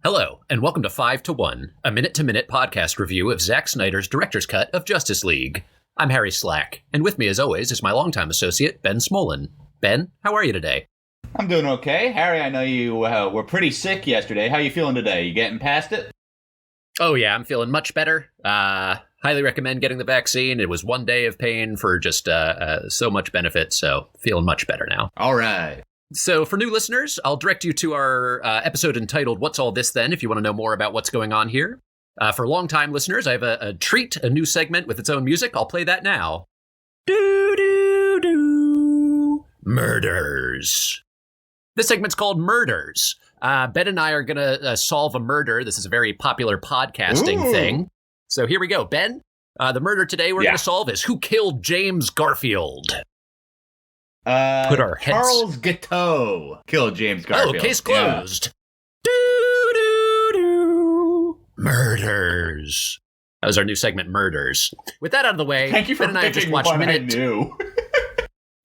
Hello, and welcome to 5 to 1, a minute-to-minute podcast review of Zack Snyder's director's cut of Justice League. I'm Harry Slack, and with me as always is my longtime associate, Ben Smolin. Ben, how are you today? I'm doing okay. Harry, I know you were pretty sick yesterday. How you feeling today? You getting past it? Oh yeah, I'm feeling much better. Highly recommend getting the vaccine. It was one day of pain for just so much benefit, so feeling much better now. All right. So for new listeners, I'll direct you to our episode entitled What's All This Then, if you want to know more about what's going on here. For longtime listeners, I have a treat, a new segment with its own music. I'll play that now. Do-do-do. Murders. This segment's called Murders. Ben and I are going to solve a murder. This is a very popular podcasting thing. So here we go. Ben, the murder today we're going to solve is who killed James Garfield? Put our heads. Charles Guiteau killed James Garfield. Oh, case closed. Do-do-do. Murders. That was our new segment, Murders. With that out of the way, Thank you for Ben and I have just watched minute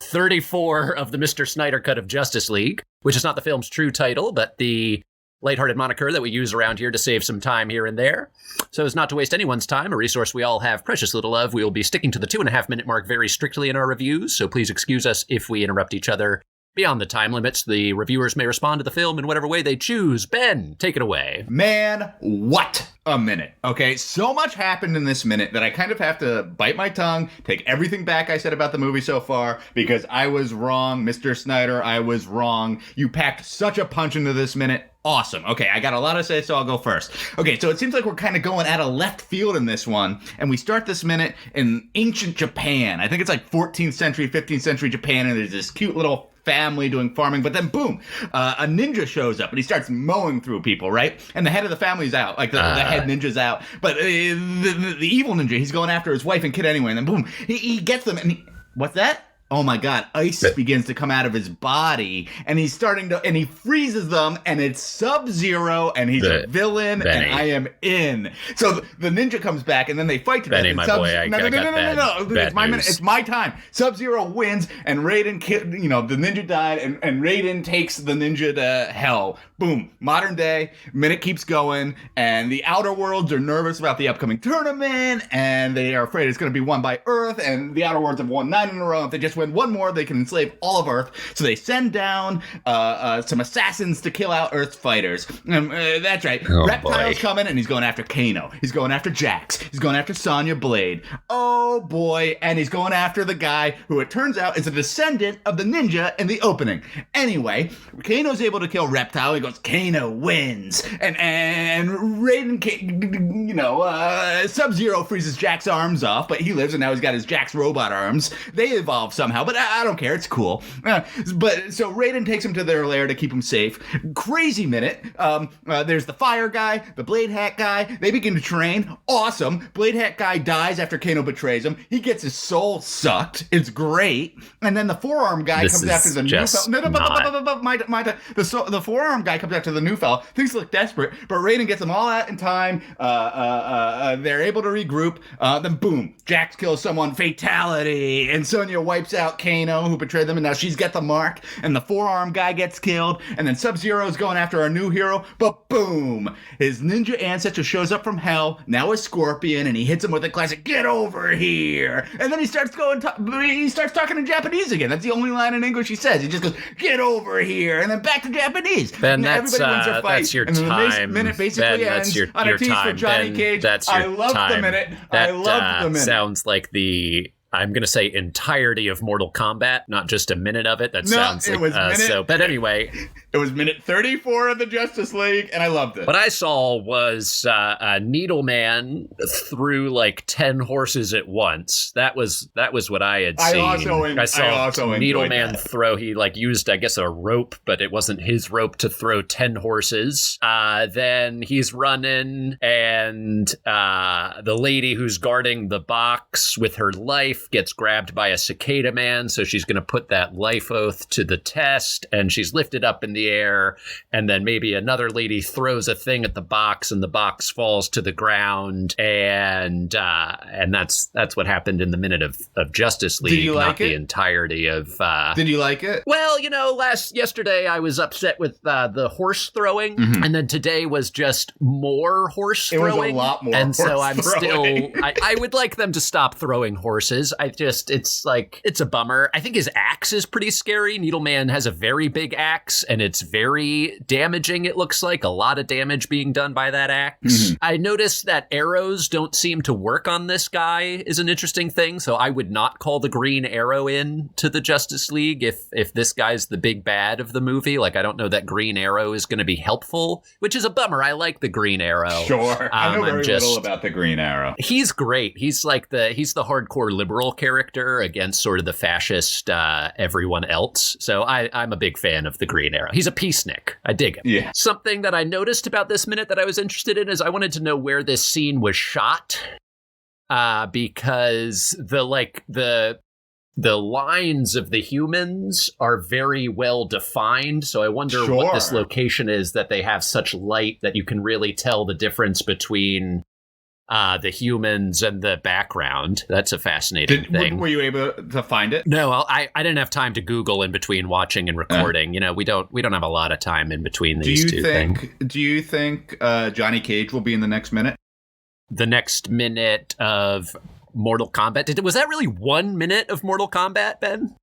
34 of the Mr. Snyder cut of Justice League, which is not the film's true title, but the lighthearted moniker that we use around here to save some time here and there. So as not to waste anyone's time, a resource we all have precious little of, we will be sticking to the 2.5 minute mark very strictly in our reviews, so please excuse us if we interrupt each other. Beyond the time limits, the reviewers may respond to the film in whatever way they choose. Ben, take it away. Man, what a minute. Okay, so much happened in this minute that I kind of have to bite my tongue, take everything back I said about the movie so far, because I was wrong, Mr. Snyder, I was wrong. You packed such a punch into this minute. Awesome. Okay, I got a lot to say, so I'll go first. Okay, so it seems like we're kind of going out of left field in this one, and we start this minute in ancient Japan. I think it's like 14th century, 15th century Japan, and there's this cute little family doing farming, but then boom, a ninja shows up and he starts mowing through people, right? And the head of the family's out, like the head ninja's out, but the evil ninja, he's going after his wife and kid anyway, and then boom, he gets them, and what's that? Oh my God, ice begins to come out of his body, and he's starting to, and he freezes them, and it's Sub-Zero, and he's a villain, Benny. and I am in. So the ninja comes back, and then they fight to death. Benny, my boy, I got it's my minute, it's my time. Sub-Zero wins, and Raiden, the ninja died, and Raiden takes the ninja to hell. Boom, modern day, minute keeps going, and the Outer Worlds are nervous about the upcoming tournament, and they are afraid it's going to be won by Earth, and the Outer Worlds have won 9 in a row. If they just win one more, they can enslave all of Earth. So they send down some assassins to kill out Earth's fighters. That's right. Oh, Reptile's boy. coming, and he's going after Kano. He's going after Jax. He's going after Sonya Blade. Oh boy. And he's going after the guy who it turns out is a descendant of the ninja in the opening. Anyway, Kano's able to kill Reptile. He goes, Kano wins. And Raiden, Sub-Zero freezes Jack's arms off, but he lives, and now he's got his Jack's robot arms. They evolve somehow, but I don't care. It's cool. But so Raiden takes him to their lair to keep him safe. Crazy minute. There's the fire guy, the blade hat guy. They begin to train. Awesome. Blade hat guy dies after Kano betrays him. He gets his soul sucked. It's great. And then the forearm guy comes after the new fella. The forearm guy comes after the new fella. Things look desperate, but Raiden gets them all out in time. They're able to regroup. Then boom, Jax kills someone. Fatality. And Sonya wipes out Kano, who betrayed them, and now she's got the mark, and the forearm guy gets killed, and then Sub-Zero's going after our new hero, but boom! His ninja ancestor shows up from hell, now a Scorpion, and he hits him with a classic, get over here! And then he starts talking in Japanese again. That's the only line in English he says. He just goes, get over here! And then back to Japanese. Ben, everybody wins their fight. That's your and then time. The minute basically Ben, ends your on a tease time. for Johnny Ben, Cage. That's your I love time. the minute. That, I love the minute. Sounds like the... I'm going to say entirety of Mortal Kombat, not just a minute of it. That sounds like... but anyway... It was minute 34 of the Justice League, and I loved it. What I saw was Needleman threw like 10 horses at once. That was what I had seen. I saw Needleman throw. He used, I guess, a rope, but it wasn't his rope to throw 10 horses. Then he's running, and the lady who's guarding the box with her life wife gets grabbed by a cicada man, so she's going to put that life oath to the test, and she's lifted up in the air, and then maybe another lady throws a thing at the box, and the box falls to the ground, and that's what happened in the minute of Justice League. Did you like not it? The entirety of. Did you like it? Well, yesterday I was upset with the horse throwing, and then today was just more horse throwing. It was a lot more. And so I'm throwing. still. I would like them to stop throwing horses. It's a bummer. I think his axe is pretty scary. Needleman has a very big axe, and it's very damaging. It looks like a lot of damage being done by that axe. I noticed that arrows don't seem to work on this guy is an interesting thing. So I would not call the Green Arrow in to the Justice League if this guy's the big bad of the movie. Like, I don't know that Green Arrow is going to be helpful, which is a bummer. I like the Green Arrow. Sure. I know very little about the Green Arrow. He's great. He's the hardcore liberal character against sort of the fascist everyone else. So I'm a big fan of the Green Arrow. He's a peacenik. I dig him. Yeah. Something that I noticed about this minute that I was interested in is I wanted to know where this scene was shot. Because the lines of the humans are very well defined. So I wonder what this location is that they have such light that you can really tell the difference between the humans and the background. That's a fascinating thing. Were you able to find it? No, I didn't have time to Google in between watching and recording. We don't have a lot of time in between these two things. Do you think Johnny Cage will be in the next minute? The next minute of Mortal Kombat. Was that really 1 minute of Mortal Kombat, Ben?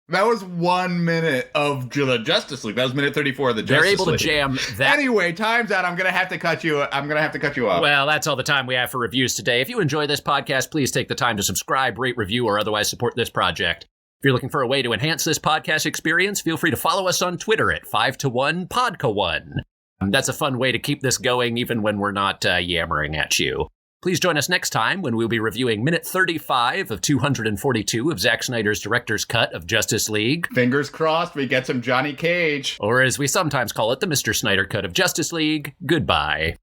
That was 1 minute of the Justice League. That was minute 34 of the Justice League. They're able to jam that. Anyway, time's out. I'm gonna have to cut you off. Well, that's all the time we have for reviews today. If you enjoy this podcast, please take the time to subscribe, rate, review, or otherwise support this project. If you're looking for a way to enhance this podcast experience, feel free to follow us on Twitter at 5to1podca1. That's a fun way to keep this going, even when we're not yammering at you. Please join us next time when we'll be reviewing minute 35 of 242 of Zack Snyder's director's cut of Justice League. Fingers crossed we get some Johnny Cage. Or as we sometimes call it, the Mr. Snyder cut of Justice League. Goodbye.